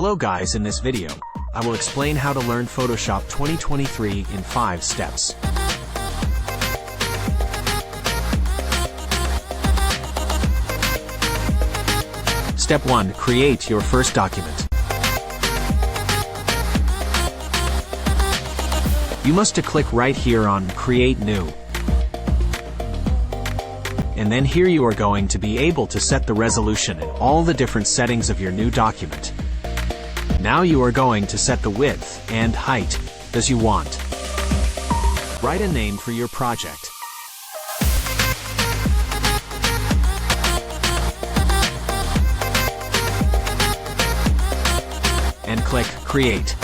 Hello guys, in this video, I will explain how to learn Photoshop 2023 in 5 steps. Step 1. Create your first document. You must click right here on Create New. And then here you are going to be able to set the resolution and all the different settings of your new document. Now you are going to set the width and height as you want. Write a name for your project. And click Create.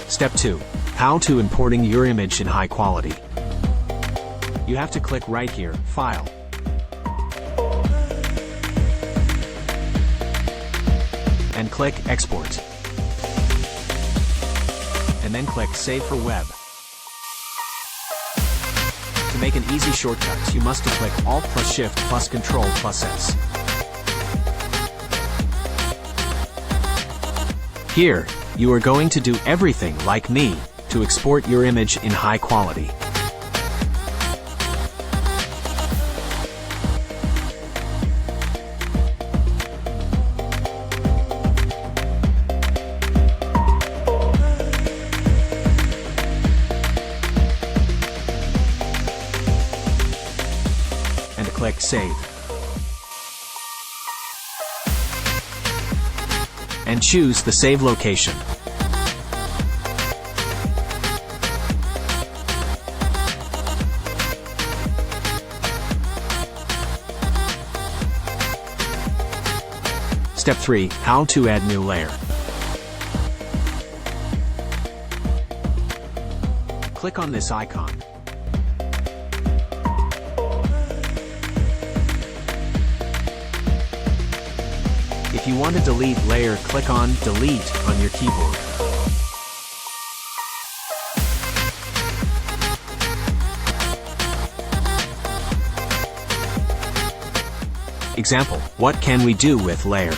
Step 2. How to importing your image in high quality. You have to click right here, File. And click Export. And then click Save for Web. To make an easy shortcut, you must click Alt plus Shift plus Control plus S. Here, you are going to do everything like me to export your image in high quality. And click Save. And choose the save location. Step 3. How to add new layer. Click on this icon. If you want to delete layer, click on Delete on your keyboard. Example: what can we do with layer?